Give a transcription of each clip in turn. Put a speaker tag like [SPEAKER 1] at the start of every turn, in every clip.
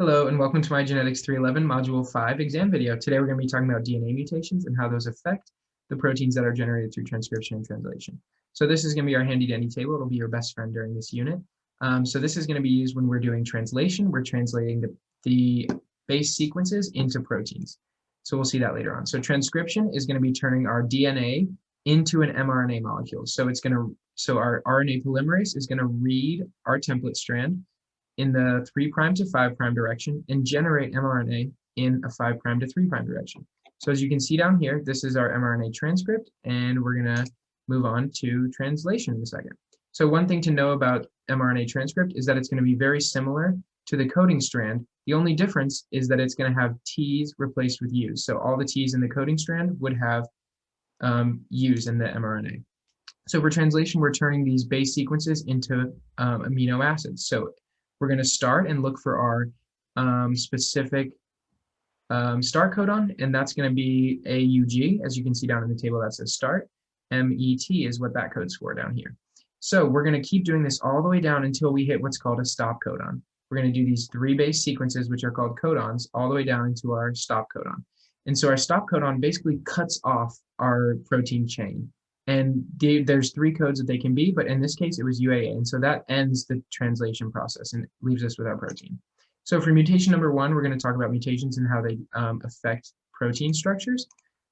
[SPEAKER 1] Hello, and welcome to my Genetics 311 Module 5 exam video. Today we're going to be talking about DNA mutations and how those affect the proteins that are generated through transcription and translation. So this is going to be our handy-dandy table. It'll be your best friend during this unit. So this is going to be used when we're doing translation. We're translating the base sequences into proteins. So we'll see that later on. So transcription is going to be turning our DNA into an mRNA molecule. So our RNA polymerase is going to read our template strand in the 3' to 5' direction and generate mRNA in a 5' to 3' direction. So as you can see down here, this is our mRNA transcript, and we're going to move on to translation in a second. So one thing to know about mRNA transcript is that it's going to be very similar to the coding strand. The only difference is that it's going to have T's replaced with U's. So all the T's in the coding strand would have U's in the mRNA. So for translation, we're turning these base sequences into amino acids. So we're going to start and look for our specific start codon, and that's going to be AUG. As you can see down in the table, that says start. MET is what that codes for down here. So we're going to keep doing this all the way down until we hit what's called a stop codon. We're going to do these 3 base sequences, which are called codons, all the way down into our stop codon. And so our stop codon basically cuts off our protein chain. And there's 3 codes that they can be, but in this case, it was UAA. And so that ends the translation process and leaves us with our protein. So for mutation number 1, we're going to talk about mutations and how they affect protein structures.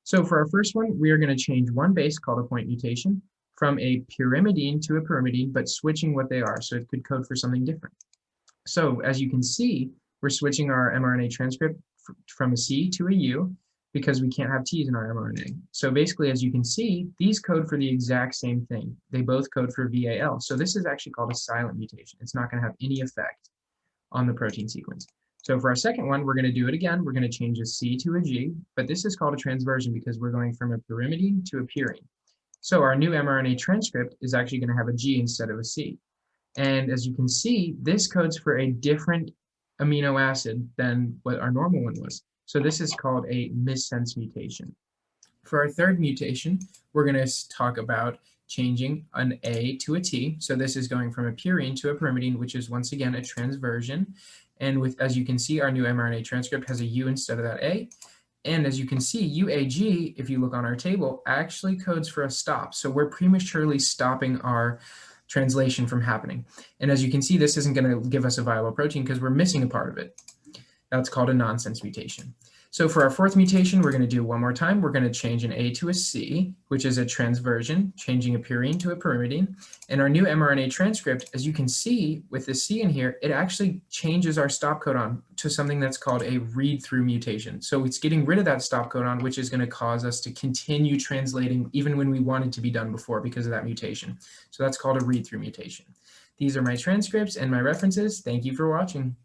[SPEAKER 1] So for our first one, we are going to change one base called a point mutation from a pyrimidine to a pyrimidine, but switching what they are. So it could code for something different. So as you can see, we're switching our mRNA transcript from a C to a U, because we can't have T's in our mRNA. So basically, as you can see, these code for the exact same thing. They both code for VAL. So this is actually called a silent mutation. It's not going to have any effect on the protein sequence. So for our second one, we're going to do it again. We're going to change a C to a G, but this is called a transversion because we're going from a pyrimidine to a purine. So our new mRNA transcript is actually going to have a G instead of a C. And as you can see, this codes for a different amino acid than what our normal one was. So this is called a missense mutation. For our third mutation, we're going to talk about changing an A to a T. So this is going from a purine to a pyrimidine, which is once again a transversion. And as you can see, our new mRNA transcript has a U instead of that A. And as you can see, UAG, if you look on our table, actually codes for a stop. So we're prematurely stopping our translation from happening. And as you can see, this isn't going to give us a viable protein because we're missing a part of it. That's called a nonsense mutation. So for our fourth mutation, we're going to do one more time. We're going to change an A to a C, which is a transversion, changing a purine to a pyrimidine. And our new mRNA transcript, as you can see with the C in here, it actually changes our stop codon to something that's called a read-through mutation. So it's getting rid of that stop codon, which is going to cause us to continue translating even when we wanted to be done before because of that mutation. So that's called a read-through mutation. These are my transcripts and my references. Thank you for watching.